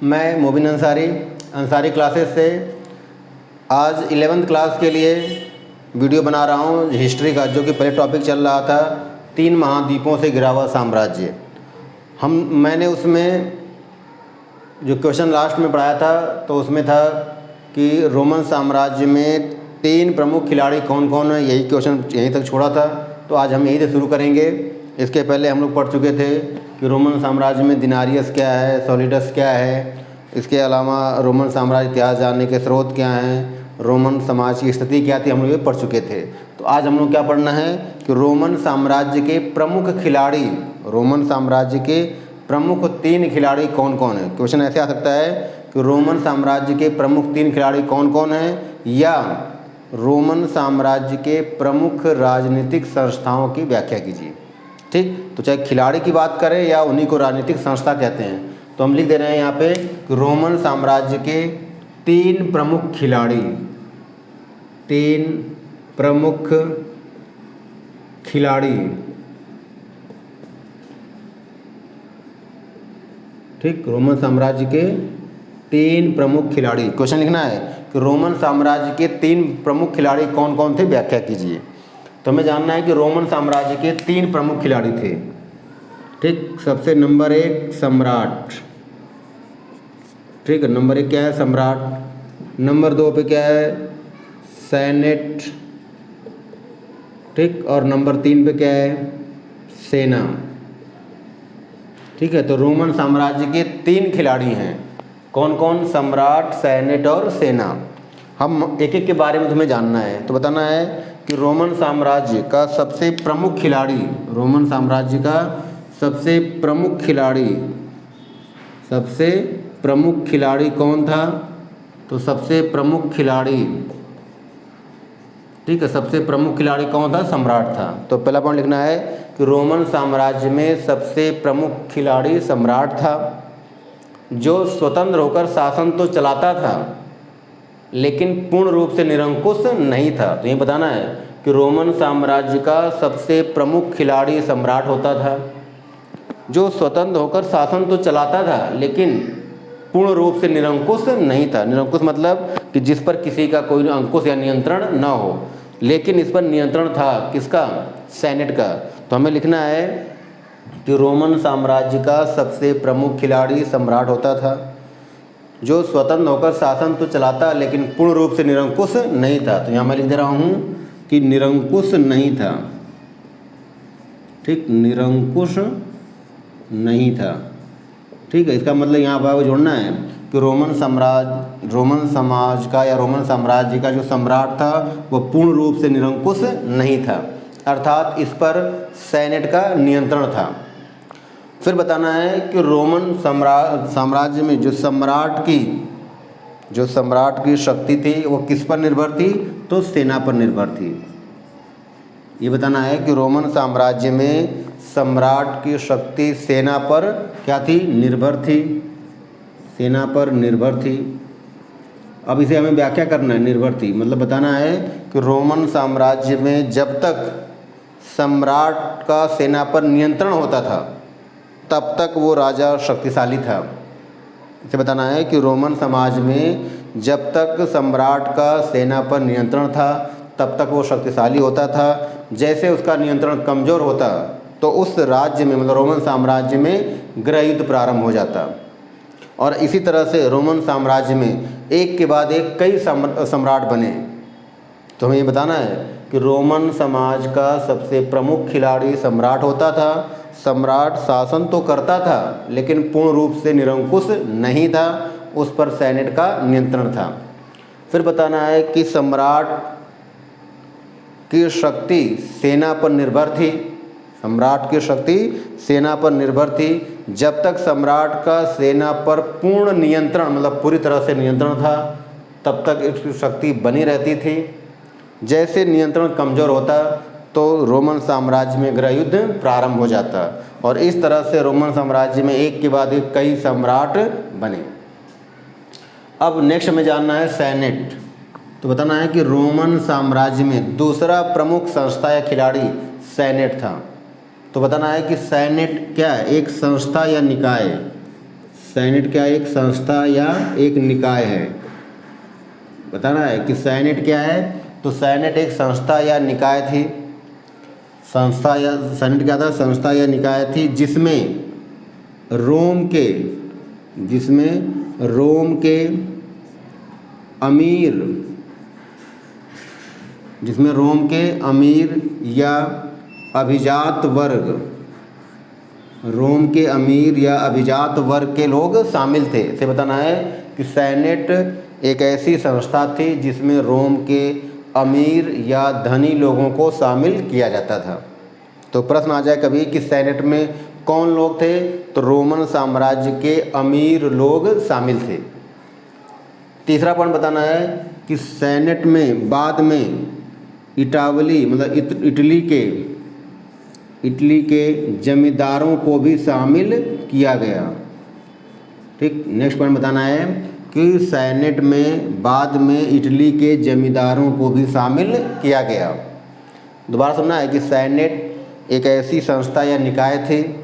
मैं मोबिन अंसारी क्लासेस से आज 11th क्लास के लिए वीडियो बना रहा हूँ हिस्ट्री का, जो कि पहले टॉपिक चल रहा था 3 महाद्वीपों से घिरा हुआ साम्राज्य। मैंने उसमें जो क्वेश्चन लास्ट में पढ़ाया था तो उसमें था कि रोमन साम्राज्य में 3 प्रमुख खिलाड़ी कौन कौन है, यही क्वेश्चन यहीं तक छोड़ा था। तो आज हम यहीं से शुरू करेंगे। इसके पहले हम लोग पढ़ चुके थे कि रोमन साम्राज्य में दिनारियस क्या है, सॉलिडस क्या है, इसके अलावा रोमन साम्राज्य इतिहास जानने के स्रोत क्या हैं, रोमन समाज की स्थिति क्या थी, हम लोग ये पढ़ चुके थे। तो आज हम लोग क्या पढ़ना है कि रोमन साम्राज्य के प्रमुख खिलाड़ी, रोमन साम्राज्य के प्रमुख 3 खिलाड़ी कौन कौन है। क्वेश्चन ऐसे आ सकता है कि रोमन साम्राज्य के प्रमुख 3 खिलाड़ी कौन कौन हैं, या रोमन साम्राज्य के प्रमुख राजनीतिक संस्थाओं की व्याख्या कीजिए। ठीक, तो चाहे खिलाड़ी की बात करें या उन्हीं को राजनीतिक संस्था कहते हैं। तो हम लिख दे रहे हैं यहाँ पे कि रोमन साम्राज्य के 3 प्रमुख खिलाड़ी, 3 प्रमुख खिलाड़ी। ठीक, रोमन साम्राज्य के 3 प्रमुख खिलाड़ी। क्वेश्चन लिखना है कि रोमन साम्राज्य के 3 प्रमुख खिलाड़ी कौन कौन थे, व्याख्या कीजिए। तो हमें जानना है कि रोमन साम्राज्य के 3 प्रमुख खिलाड़ी थे। ठीक, सबसे नंबर 1 सम्राट। ठीक है, नंबर 1 क्या है, सम्राट। नंबर 2 पे क्या है, सेनेट। ठीक, और नंबर 3 पे क्या है, सेना। ठीक है, तो रोमन साम्राज्य के 3 खिलाड़ी हैं। कौन कौन, सम्राट, सेनेट और सेना। हम एक एक के बारे में तुम्हें जानना है। तो बताना है कि रोमन साम्राज्य का सबसे प्रमुख खिलाड़ी, रोमन साम्राज्य का सबसे प्रमुख खिलाड़ी, सबसे प्रमुख खिलाड़ी कौन था। तो सबसे प्रमुख खिलाड़ी, ठीक है, सबसे प्रमुख खिलाड़ी कौन था, सम्राट था। तो पहला पॉइंट लिखना है कि रोमन साम्राज्य में सबसे प्रमुख खिलाड़ी सम्राट था, जो स्वतंत्र होकर शासन तो चलाता था लेकिन पूर्ण रूप से निरंकुश नहीं था। तो ये बताना है कि रोमन साम्राज्य का सबसे प्रमुख खिलाड़ी सम्राट होता था, जो स्वतंत्र होकर शासन तो चलाता था लेकिन पूर्ण रूप से निरंकुश नहीं था। निरंकुश मतलब कि जिस पर किसी का कोई अंकुश या नियंत्रण न हो, लेकिन इस पर नियंत्रण था किसका, सेनेट का। तो हमें लिखना है कि रोमन साम्राज्य का सबसे प्रमुख खिलाड़ी सम्राट होता था, जो स्वतंत्र होकर शासन तो चलाता लेकिन पूर्ण रूप से निरंकुश नहीं था। तो यहाँ मैं लिख दे रहा हूँ कि निरंकुश नहीं था। ठीक, निरंकुश नहीं था। ठीक है, इसका मतलब यहाँ पर जोड़ना है कि रोमन समाज का या रोमन साम्राज्य का जो सम्राट था वो पूर्ण रूप से निरंकुश नहीं था, अर्थात इस पर सेनेट का नियंत्रण था। फिर बताना है कि रोमन साम्राज्य में जो सम्राट की शक्ति थी वो किस पर निर्भर थी, तो सेना पर निर्भर थी। ये बताना है कि रोमन साम्राज्य में सम्राट की शक्ति सेना पर क्या थी, निर्भर थी, सेना पर निर्भर थी। अब इसे हमें व्याख्या करना है, निर्भर थी मतलब बताना है कि रोमन साम्राज्य में जब तक सम्राट का सेना पर नियंत्रण होता था तब तक वो राजा शक्तिशाली था। इसे बताना है कि रोमन समाज में जब तक सम्राट का सेना पर नियंत्रण था तब तक वो शक्तिशाली होता था। जैसे उसका नियंत्रण कमज़ोर होता तो उस राज्य में मतलब रोमन साम्राज्य में गृह युद्ध प्रारंभ हो जाता। और इसी तरह से रोमन साम्राज्य में एक के बाद एक कई सम्राट बने। तो हमें ये बताना है कि रोमन समाज का सबसे प्रमुख खिलाड़ी सम्राट होता था। सम्राट शासन तो करता था लेकिन पूर्ण रूप से निरंकुश नहीं था, उस पर सेनेट का नियंत्रण था। फिर बताना है कि सम्राट की शक्ति सेना पर निर्भर थी, सम्राट की शक्ति सेना पर निर्भर थी। जब तक सम्राट का सेना पर पूर्ण नियंत्रण मतलब पूरी तरह से नियंत्रण था तब तक इसकी शक्ति बनी रहती थी। जैसे नियंत्रण कमज़ोर होता तो रोमन साम्राज्य में गृह युद्ध प्रारंभ हो जाता, और इस तरह से रोमन साम्राज्य में एक के बाद एक कई सम्राट बने। अब नेक्स्ट हमें जानना है सेनेट। तो बताना है कि रोमन साम्राज्य में दूसरा प्रमुख संस्था या खिलाड़ी सेनेट था। तो बताना है कि सेनेट क्या है, एक संस्था या निकाय, सेनेट क्या एक संस्था या एक निकाय है? बताना है कि सेनेट क्या है। तो सेनेट एक संस्था या निकाय थी। संस्था या सेनेट क्या था? संस्था या निकाय थी जिसमें रोम के अमीर या अभिजात वर्ग के लोग शामिल थे। इसे बताना है कि सेनेट एक ऐसी संस्था थी जिसमें रोम के अमीर या धनी लोगों को शामिल किया जाता था। तो प्रश्न आ जाए कभी कि सेनेट में कौन लोग थे? तो रोमन साम्राज्य के अमीर लोग शामिल थे। तीसरा पॉइंट बताना है कि सेनेट में बाद में इटली के जमींदारों को भी शामिल किया गया। ठीक, नेक्स्ट पॉइंट बताना है कि सेनेट में बाद में इटली के जमींदारों को भी शामिल किया गया। दोबारा सुनना है कि सेनेट एक ऐसी संस्था या निकाय थी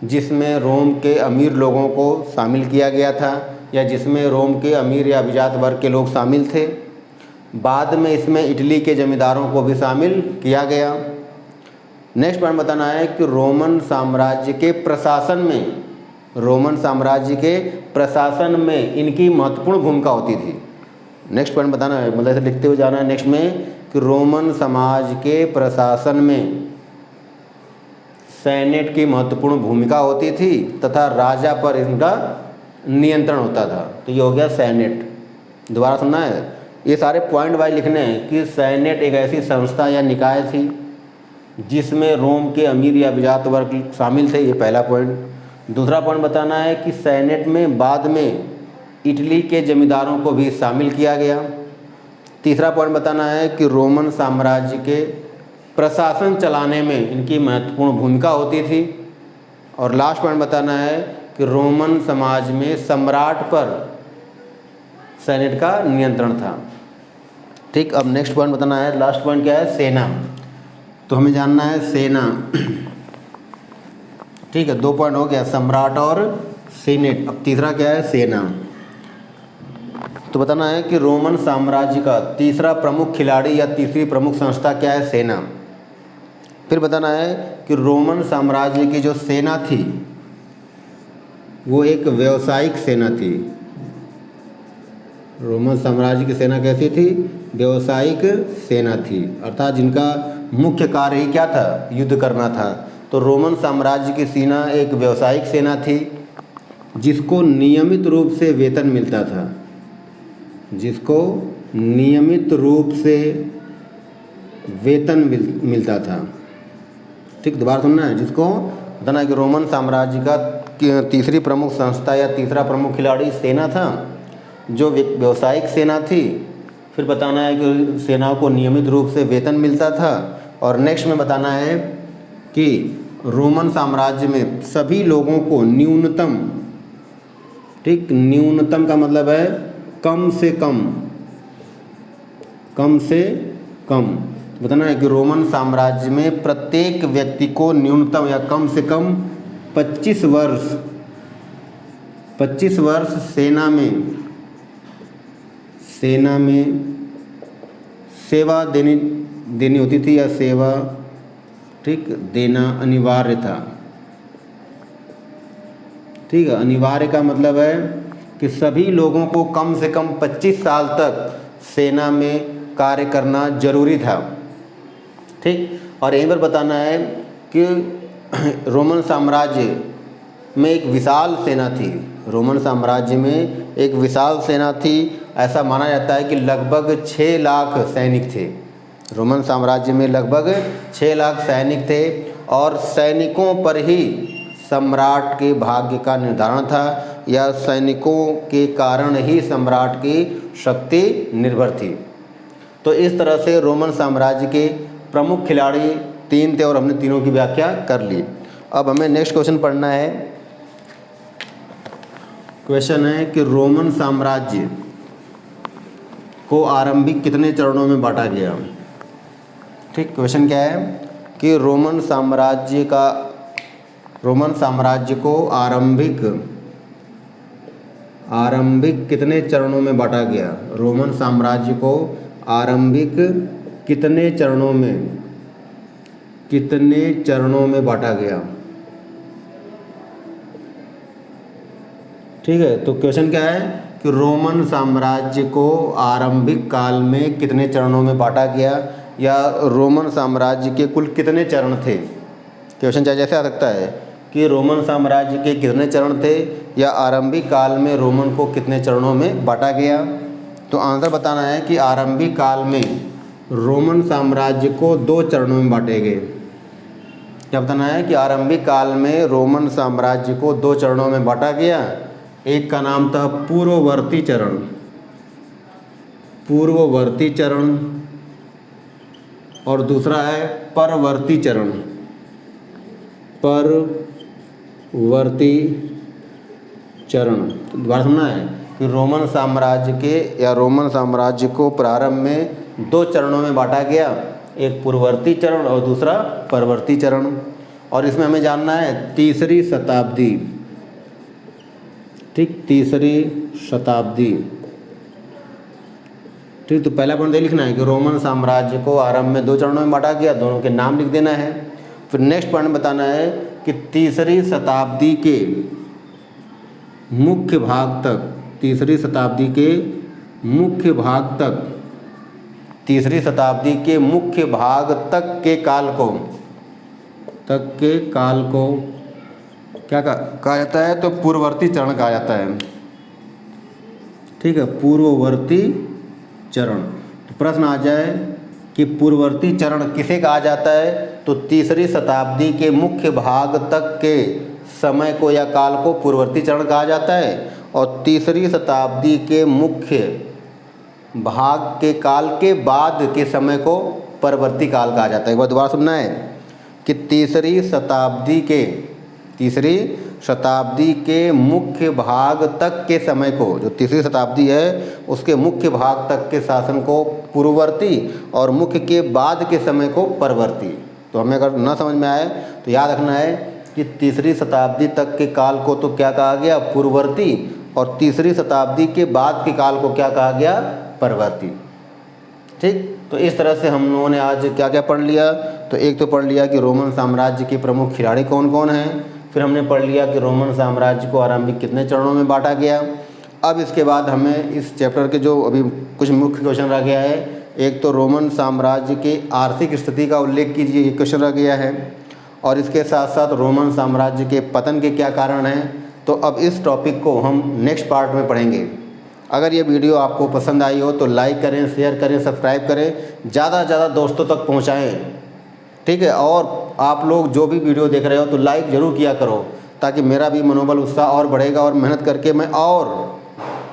जिसमें रोम के अमीर लोगों को शामिल किया गया था, या जिसमें रोम के अमीर या अभिजात वर्ग के लोग शामिल थे। बाद में इसमें इटली के जमींदारों को भी शामिल किया गया। नेक्स्ट पॉइंट बताना है कि रोमन साम्राज्य के प्रशासन में इनकी महत्वपूर्ण भूमिका होती थी। नेक्स्ट पॉइंट बताना है, मतलब ऐसे लिखते हुए जाना है नेक्स्ट में कि रोमन समाज के प्रशासन में सेनेट की महत्वपूर्ण भूमिका होती थी तथा राजा पर इनका नियंत्रण होता था। तो ये हो गया सेनेट। दोबारा सुनना है, ये सारे पॉइंट वाइज लिखने हैं कि सेनेट एक ऐसी संस्था या निकाय थी जिसमें रोम के अमीर या अभिजात वर्ग शामिल थे। ये पहला पॉइंट। दूसरा पॉइंट बताना है कि सेनेट में बाद में इटली के जमींदारों को भी शामिल किया गया। तीसरा पॉइंट बताना है कि रोमन साम्राज्य के प्रशासन चलाने में इनकी महत्वपूर्ण भूमिका होती थी। और लास्ट पॉइंट बताना है कि रोमन समाज में सम्राट पर सेनेट का नियंत्रण था। ठीक, अब नेक्स्ट पॉइंट बताना है, लास्ट पॉइंट क्या है? सेना। तो हमें जानना है सेना। ठीक है, 2 पॉइंट हो गया, सम्राट और सीनेट। अब तीसरा क्या है? सेना। तो बताना है कि रोमन साम्राज्य का तीसरा प्रमुख खिलाड़ी या तीसरी प्रमुख संस्था क्या है? सेना। फिर बताना है कि रोमन साम्राज्य की जो सेना थी वो एक व्यावसायिक सेना थी। रोमन साम्राज्य की सेना कैसी थी? व्यावसायिक सेना थी, अर्थात जिनका मुख्य कार्य ही क्या था? युद्ध करना था। तो रोमन साम्राज्य की सेना एक व्यावसायिक सेना थी जिसको नियमित रूप से वेतन मिलता था। मिलता था। ठीक, दोबारा सुनना है, जिसको बताना है कि रोमन साम्राज्य का तीसरी प्रमुख संस्था या तीसरा प्रमुख खिलाड़ी सेना था जो व्यावसायिक सेना थी। फिर बताना है कि सेना को नियमित रूप से वेतन मिलता था। और नेक्स्ट में बताना है कि रोमन साम्राज्य में सभी लोगों को न्यूनतम, ठीक, न्यूनतम का मतलब है कम से कम। बताना है कि रोमन साम्राज्य में प्रत्येक व्यक्ति को न्यूनतम या कम से कम 25 वर्ष सेना में सेवा देनी होती थी, या सेवा, ठीक, देना अनिवार्य था। ठीक है, अनिवार्य का मतलब है कि सभी लोगों को कम से कम 25 साल तक सेना में कार्य करना जरूरी था। ठीक, और यहीं पर बताना है कि रोमन साम्राज्य में एक विशाल सेना थी। रोमन साम्राज्य में एक विशाल सेना थी। ऐसा माना जाता है कि लगभग 6 लाख सैनिक थे। रोमन साम्राज्य में लगभग 6 लाख सैनिक थे और सैनिकों पर ही सम्राट के भाग्य का निर्धारण था, या सैनिकों के कारण ही सम्राट की शक्ति निर्भर थी। तो इस तरह से रोमन साम्राज्य के प्रमुख खिलाड़ी 3 थे और हमने तीनों की व्याख्या कर ली। अब हमें नेक्स्ट क्वेश्चन पढ़ना है। क्वेश्चन है कि रोमन साम्राज्य को आरंभिक कितने चरणों में बांटा गया। ठीक, क्वेश्चन क्या है कि रोमन साम्राज्य को आरंभिक आरंभिक कितने चरणों में बांटा गया? रोमन साम्राज्य को आरंभिक कितने चरणों में बांटा गया? ठीक है, तो क्वेश्चन क्या है कि रोमन साम्राज्य को आरंभिक काल में कितने चरणों में बांटा गया, या रोमन साम्राज्य के कुल कितने चरण थे। क्वेश्चन जैसे आ सकता है कि रोमन साम्राज्य के कितने चरण थे, या आरंभिक काल में रोमन को कितने चरणों में बांटा गया। तो आंसर बताना है कि आरंभिक काल में रोमन साम्राज्य को 2 चरणों में बांटे गए। क्या बताना है कि आरंभिक काल में रोमन साम्राज्य को 2 चरणों में बांटा गया। एक का नाम था पूर्ववर्ती चरण और दूसरा है परवर्ती चरण। तो दोबारा सुनना है कि रोमन साम्राज्य को प्रारंभ में 2 चरणों में बांटा गया, एक पूर्ववर्ती चरण और दूसरा परवर्ती चरण। और इसमें हमें जानना है तीसरी शताब्दी, ठीक, तीसरी शताब्दी। ठीक, तो पहला पॉइंट लिखना है कि रोमन साम्राज्य को आरंभ में 2 चरणों में बांटा गया, दोनों के नाम लिख देना है। फिर नेक्स्ट पॉइंट बताना है कि तीसरी शताब्दी के मुख्य भाग तक, तीसरी शताब्दी के मुख्य भाग तक के काल को क्या कहा जाता है, तो पूर्ववर्ती चरण कहा जाता है। ठीक है, पूर्ववर्ती चरण। तो प्रश्न आ जाए कि पूर्ववर्ती चरण किसे कहा जाता है, तो तीसरी शताब्दी के मुख्य भाग तक के समय को या काल को पूर्ववर्ती चरण कहा जाता है, और तीसरी शताब्दी के मुख्य भाग के काल के बाद के समय को परवर्ती काल कहा जाता है। एक बार दोबारा सुनना है कि तीसरी शताब्दी के मुख्य भाग तक के समय को, जो तीसरी शताब्दी है उसके मुख्य भाग तक के शासन को पूर्ववर्ती और मुख्य के बाद के समय को परवर्ती। तो हमें अगर न समझ में आए तो याद रखना है कि तीसरी शताब्दी तक के काल को तो क्या कहा गया, पूर्ववर्ती, और तीसरी शताब्दी के बाद के काल को क्या कहा गया, परवर्ती। ठीक, तो इस तरह से हम लोगों ने आज क्या क्या पढ़ लिया। तो एक तो पढ़ लिया कि रोमन साम्राज्य के प्रमुख खिलाड़ी कौन कौन हैं, फिर हमने पढ़ लिया कि रोमन साम्राज्य को आरंभिक कितने चरणों में बांटा गया। अब इसके बाद हमें इस चैप्टर के जो अभी कुछ मुख्य क्वेश्चन रह गया है, एक तो रोमन साम्राज्य के आर्थिक स्थिति का उल्लेख कीजिए, ये क्वेश्चन रह गया है, और इसके साथ साथ रोमन साम्राज्य के पतन के क्या कारण हैं। तो अब इस टॉपिक को हम नेक्स्ट पार्ट में पढ़ेंगे। अगर ये वीडियो आपको पसंद आई हो तो लाइक करें, शेयर करें, सब्सक्राइब करें, ज़्यादा से ज़्यादा दोस्तों तक पहुँचाएँ। ठीक है, और आप लोग जो भी वीडियो देख रहे हो तो लाइक ज़रूर किया करो, ताकि मेरा भी मनोबल उत्साह और बढ़ेगा, और मेहनत करके मैं और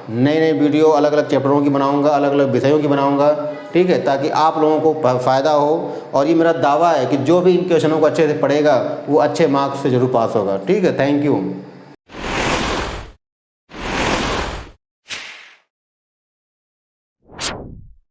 नए नए वीडियो अलग अलग चैप्टरों की बनाऊंगा, अलग अलग विषयों की बनाऊंगा। ठीक है, ताकि आप लोगों को फ़ायदा हो। और ये मेरा दावा है कि जो भी इन क्वेश्चनों को अच्छे से पढ़ेगा वो अच्छे मार्क्स से ज़रूर पास होगा। ठीक है, थैंक यू।